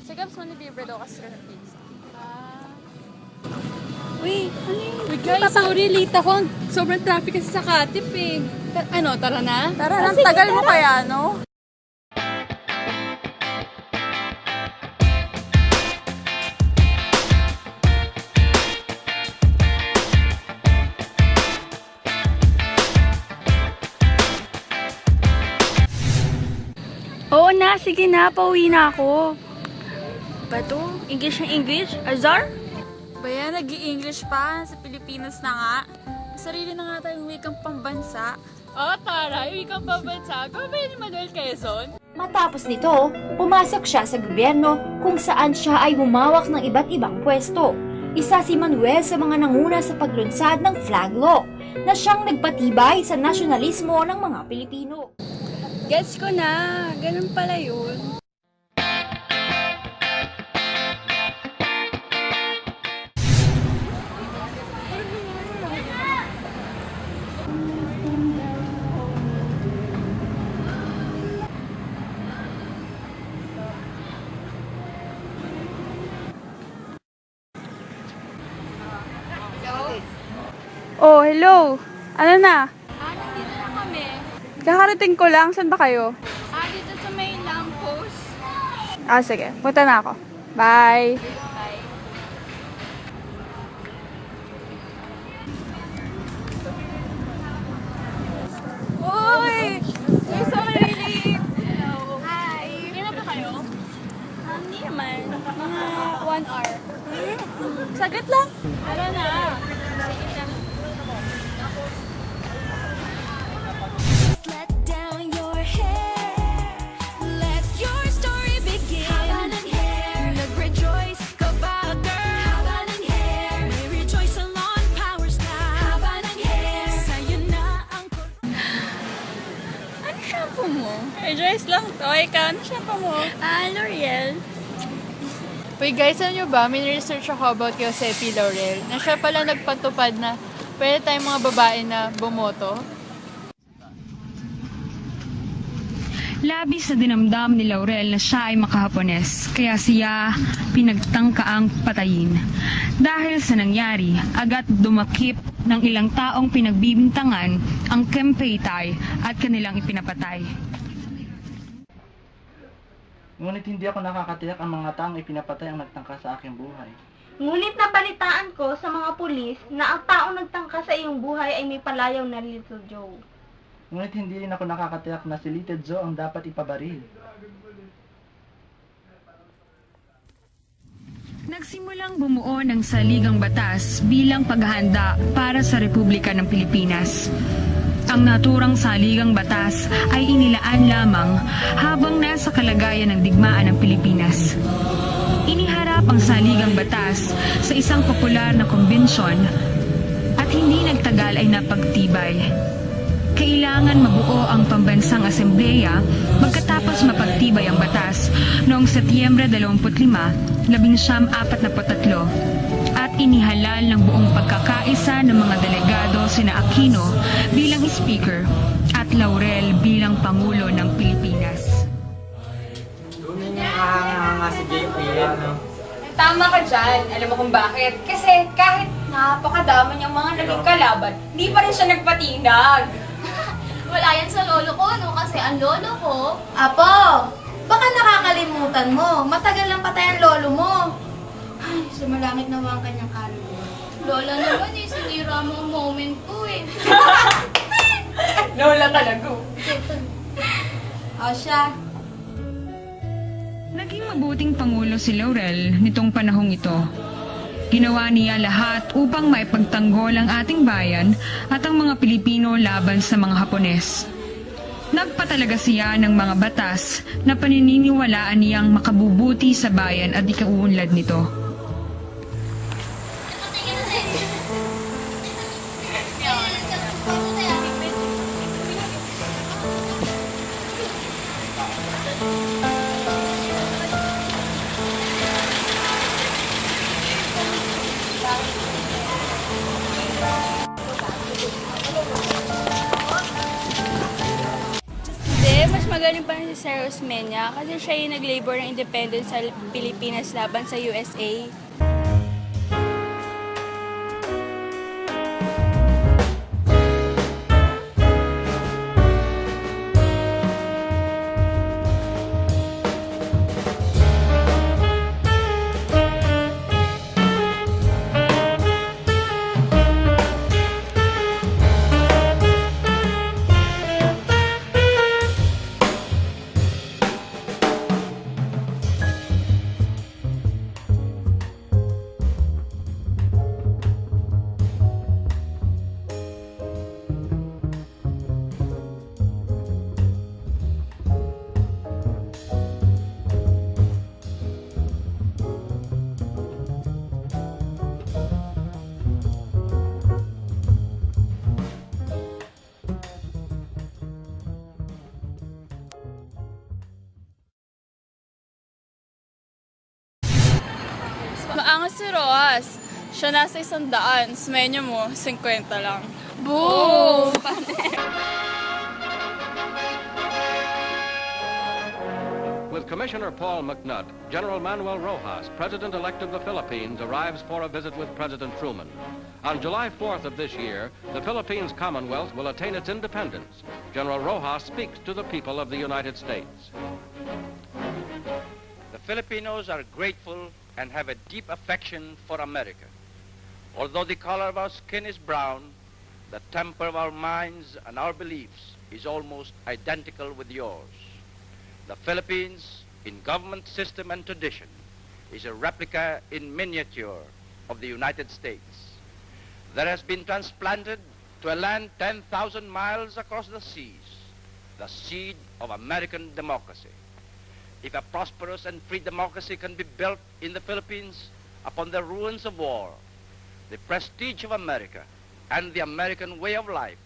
Sa Gabs man libre daw kasi ng pizza. Uy, ano yun? Uy guys, sorry, late ako. Sobrang traffic kasi sa Katip eh. Tara na? Tara, ang tagal mo kaya, no? Oo na, sige na, pauwi na ako. Ba to? English na English? Azar? Baya, nag-i-English pa. Sa Pilipinas na nga. May sarili na nga tayong wikang pambansa. Tara, wikang pambansa. Gawin ni Manuel Quezon. Matapos nito, pumasok siya sa gobyerno kung saan siya ay humawak ng iba't ibang pwesto. Isa si Manuel sa mga nanguna sa paglunsad ng flag law na siyang nagpatibay sa nasyonalismo ng mga Pilipino. Gets ko na. Ganun pala yun. Oh, hello. Ano na? Nandito na kami. Kakarating ko lang. Saan ba kayo? Dito sa may lamppost. Sige. Punta na ako. Bye. Bye. Uy! You're so really... Hello. Hi. Kailan ba kayo? Hindi naman. Mga 1 hour. Saglit lang. Tara na. Let down your hair. Let your story begin. Haba ng hair. Nag-rejoice ka ba, girl? Haba ng hair. May rejoice salon power style. Haba ng hair. Sa'yo na ang Ano shampoo mo? Joyce lang to. Ikaw, ano siya pa mo? L'Oreal. Uy guys, alam nyo ba, may research ako about kay Jose P. Laurel na siya pala nagpatupad na pwede tayong mga babae na bumoto. Labis na dinamdam ni Laurel na siya ay makahapones, kaya siya pinagtangkaang patayin. Dahil sa nangyari, agad dumakip ng ilang taong pinagbibintangan ang Kempeitai at kanilang ipinapatay. Ngunit hindi ako nakakatiyak ang mga taong ipinapatay ang nagtangka sa aking buhay. Ngunit nabalitaan ko sa mga pulis na ang taong nagtangka sa iyong buhay ay may palayaw na Little Joe. Ngunit hindi rin ako nakakatiyak na si Little Joe ang dapat ipabaril. Nagsimulang bumuo ng saligang batas bilang paghahanda para sa Republika ng Pilipinas. Ang naturang saligang batas ay inilaan lamang habang nasa kalagayan ng digmaan ng Pilipinas. Iniharap ang saligang batas sa isang popular na kumbensyon at hindi nagtagal ay napagtibay. Kailangan mabuo ang pambansang asembleya magkatapos mapagtibay ang batas noong Setyembre 25, 1943 at inihalal ng buong pagkakaisa ng mga delegado sina Aquino bilang Speaker at Laurel bilang Pangulo ng Pilipinas. Tama ka dyan. Alam mo kung bakit? Kasi kahit napakadami niyang mga naging kalaban, hindi pa rin siya nagpatinag. Wala yan sa lolo ko, no? Kasi ang lolo ko... Apo, baka nakakalimutan mo. Matagal lang patay ang lolo mo. Ay, sumalangit naman ang kanyang kaluluwa. Lola naman eh, sinira mo ang moment ko eh. Lola talaga. O siya, Naging mabuting Pangulo si Laurel nitong panahong ito. Ginawa niya lahat upang maipagtanggol ang ating bayan at ang mga Pilipino laban sa mga Hapones. Nagpatalaga siya ng mga batas na panininiwalaan niyang makabubuti sa bayan at ikauunlad nito. Hindi, mas magaling pa rin si Sir Osmeña kasi siya yung nag-labor ng independence sa Pilipinas laban sa USA. Maangas si Roas. Siya nasa 100, Osmeña mo, 50 lang. Boo! With Commissioner Paul McNutt, General Manuel Rojas, President-elect of the Philippines, arrives for a visit with President Truman. On July 4th of this year, the Philippines Commonwealth will attain its independence. General Rojas speaks to the people of the United States. The Filipinos are grateful and have a deep affection for America. Although the color of our skin is brown, the temper of our minds and our beliefs is almost identical with yours. The Philippines, in government system and tradition, is a replica in miniature of the United States. That has been transplanted to a land 10,000 miles across the seas, the seed of American democracy. If a prosperous and free democracy can be built in the Philippines upon the ruins of war, the prestige of America and the American way of life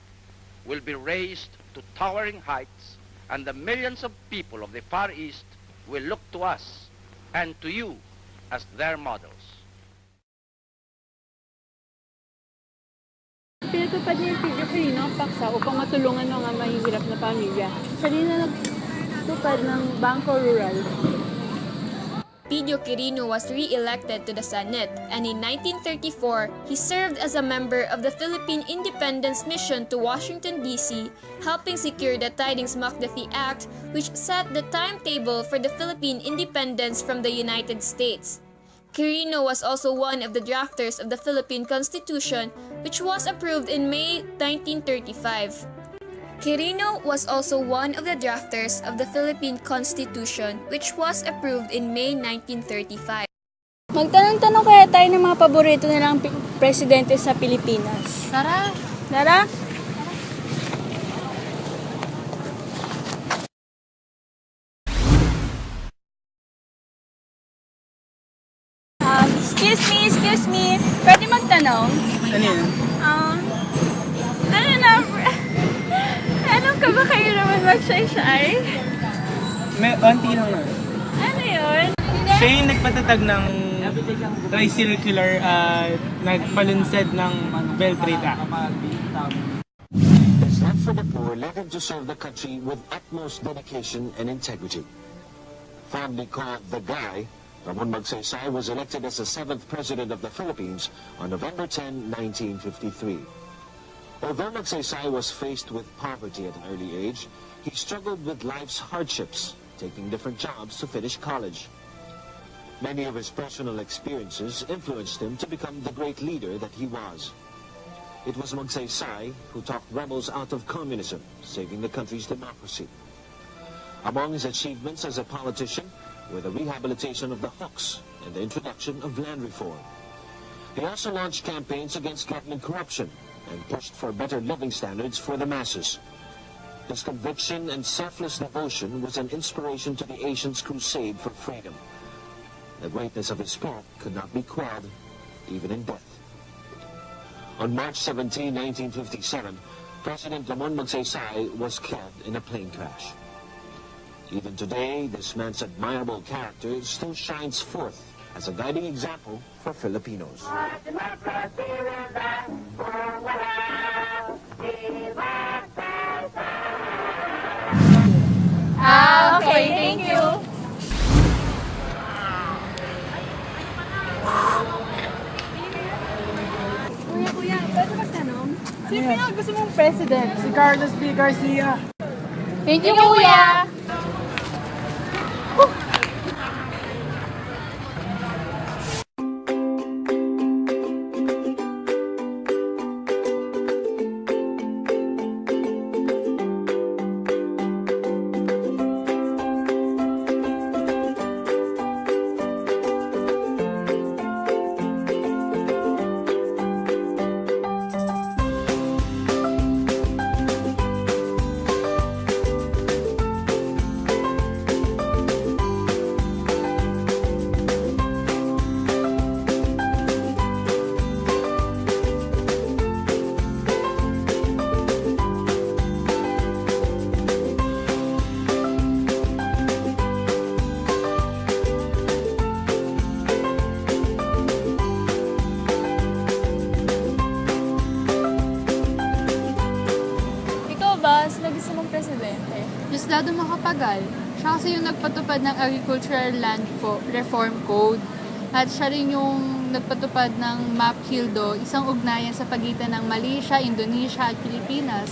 will be raised to towering heights, and the millions of people of the Far East will look to us and to you as their models. Pinatupad niya yung Pilipino ang paksa upang matulungan mga mahihirap na pamilya. Siya din na nagtupad ng Bangko Rural. Pidio Quirino was re-elected to the Senate, and in 1934, he served as a member of the Philippine Independence Mission to Washington, D.C., helping secure the Tidings-McDuffie Act, which set the timetable for the Philippine independence from the United States. Quirino was also one of the drafters of the Philippine Constitution, which was approved in May 1935. Quirino was also one of the drafters of the Philippine Constitution, which was approved in May 1935. Magtanong-tanong kaya tayo ng mga paborito nilang presidente sa Pilipinas. Tara! Tara! Excuse me. Pwede magtanong? Ano yun? Anong ka ba kayo naman mag-shy-shy? May onti lang na. Ano yun? Siya yung nagpatatag ng tricircular nagpalunsad ng Bell Trade Act. His love for the poor led him to serve the country with utmost dedication and integrity. Fondly called the Guy, Ramon Magsaysay was elected as the 7th President of the Philippines on November 10, 1953. Although Magsaysay was faced with poverty at an early age, he struggled with life's hardships, taking different jobs to finish college. Many of his personal experiences influenced him to become the great leader that he was. It was Magsaysay who talked rebels out of communism, saving the country's democracy. Among his achievements as a politician were the rehabilitation of the hooks and the introduction of land reform. He also launched campaigns against government corruption and pushed for better living standards for the masses. His conviction and selfless devotion was an inspiration to the Asians' crusade for freedom. The greatness of his spirit could not be quelled, even in death. On March 17, 1957, President Ramon Magsaysay was killed in a plane crash. Even today, this man's admirable character still shines forth as a guiding example for Filipinos. gusto mong president? Si Carlos B. Garcia. Thank you, Kuya! gusto mong presidente? Diosdado Macapagal. Siya kasi yung nagpatupad ng Agricultural Land Reform Code. At siya rin yung nagpatupad ng MAP Hildo, isang ugnayan sa pagitan ng Malaysia, Indonesia at Pilipinas.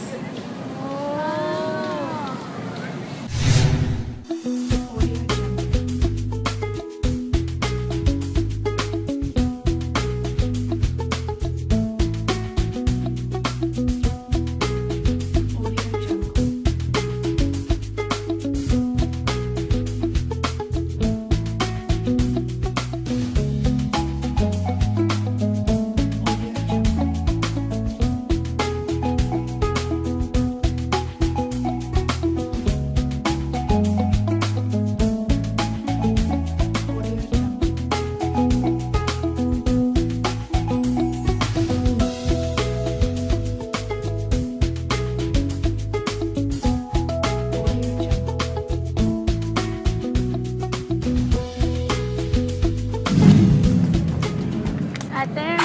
Ate,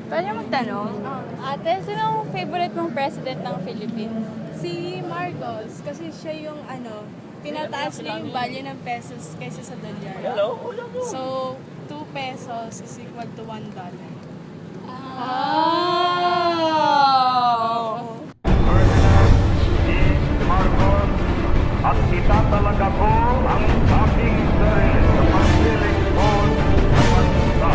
pwede magtanong? Ate, sino ang favorite mong president ng Philippines? Si Marcos, kasi siya yung tinataas niya yung value ng pesos kaysa sa dolyar. So, 2 pesos is equal to $1. At itatalaga ko ang aking sarili sa pagpiling ko sa bansa.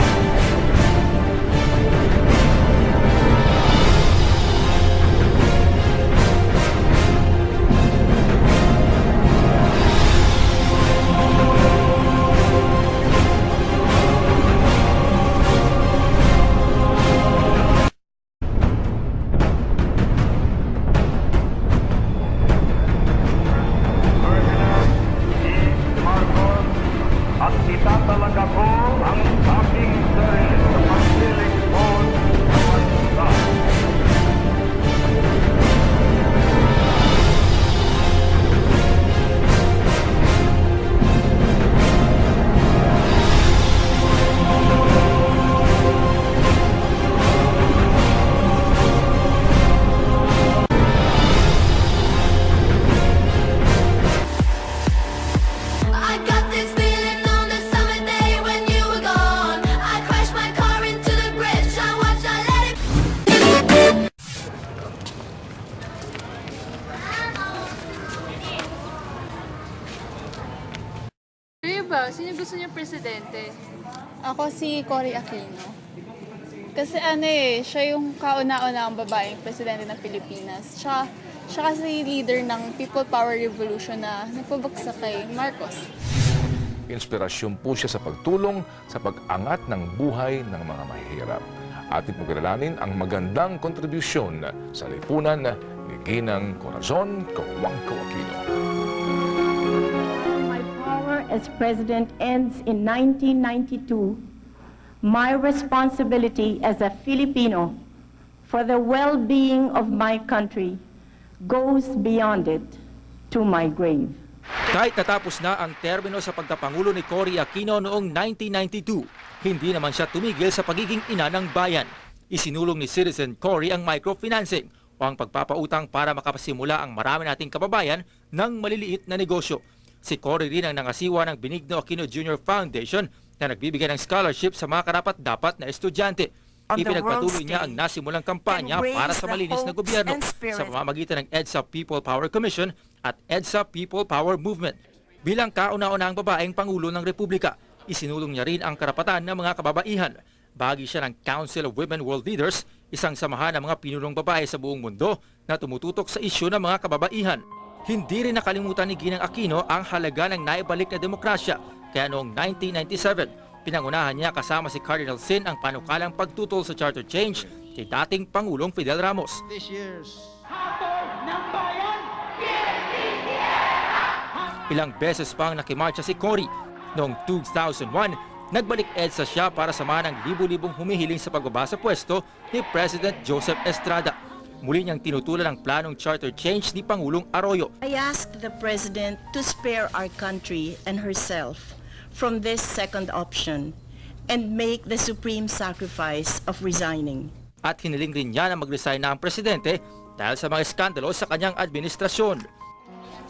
At itatalaga ko ang aking sarili sa pagpiling ko sa bansa. I got this feeling on the summer day when you were gone. I crashed my car into the bridge. I watched, I let it. Kayo ba? Sino gusto niyo presidente? Ako si Cory Aquino. Kasi siya yung kauna-una ang babaeng presidente ng Pilipinas. Siya kasi leader ng People Power Revolution na nagpabagsak kay Marcos. Inspirasyon po siya sa pagtulong sa pag-angat ng buhay ng mga mahihirap. Ating pagkilalanin ang magandang kontribusyon sa lipunan ni Ginang Corazon Cojuangco Aquino. My power as president ends in 1992. My responsibility as a Filipino for the well-being of my country goes beyond it to my grave. Kahit natapos na ang termino sa pagkapangulo ni Cory Aquino noong 1992, hindi naman siya tumigil sa pagiging ina ng bayan. Isinulong ni Citizen Cory ang microfinancing o ang pagpapautang para makapasimula ang marami nating kababayan ng maliliit na negosyo. Si Cory rin ang nangasiwa ng Benigno Aquino Jr. Foundation na nagbibigay ng scholarship sa mga karapat-dapat na estudyante. on the Ipinagpatuloy world niya ang stage nasimulang kampanya can raise para sa the malinis na hopes gobyerno and spirit. sa pamamagitan ng EDSA People Power Commission at EDSA People Power Movement. Bilang kauna-unahang babaeng Pangulo ng Republika, isinulong niya rin ang karapatan ng mga kababaihan. Bahagi siya ng Council of Women World Leaders, isang samahan ng mga pinunong babae sa buong mundo na tumututok sa isyu ng mga kababaihan. Hindi rin nakalimutan ni Ginang Aquino ang halaga ng naibalik na demokrasya, kaya noong 1997, pinangunahan niya kasama si Cardinal Sin ang panukalang pagtutol sa charter change kay dating Pangulong Fidel Ramos. This year's Ilang beses pang nakimarcha si Cory. Noong 2001, nagbalik EDSA siya para samahan ang libu-libong humihiling sa pagbaba sa pwesto ni President Joseph Estrada. Muli niyang tinutulan ang planong charter change ni Pangulong Arroyo. I asked the President to spare our country and herself from this second option and make the supreme sacrifice of resigning. At hiniling rin niya na mag-resign na ang presidente dahil sa mga iskandalo sa kanyang administrasyon.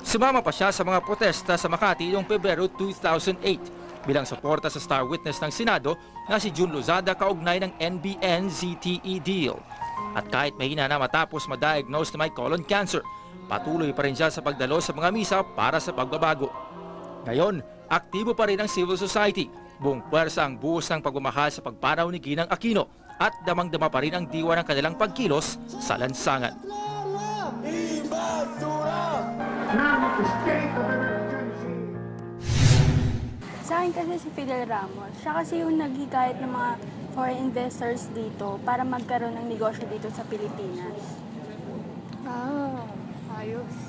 Sumama pa siya sa mga protesta sa Makati noong Pebrero 2008 bilang suporta sa star witness ng Senado na si June Lozada kaugnay ng NBN-ZTE deal. At kahit mahina na matapos ma-diagnose na may colon cancer, patuloy pa rin siya sa pagdalo sa mga misa para sa pagbabago. Ngayon, aktibo pa rin ang civil society. Buong puwersa ang buhos ng pagmamahal sa pagpanaw ni Ginang Aquino at damang-dama pa rin ang diwa ng kanilang pagkilos sa lansangan. Sa akin kasi si Fidel Ramos, siya kasi yung naghikayat ng mga foreign investors dito para magkaroon ng negosyo dito sa Pilipinas. Ah, ayos.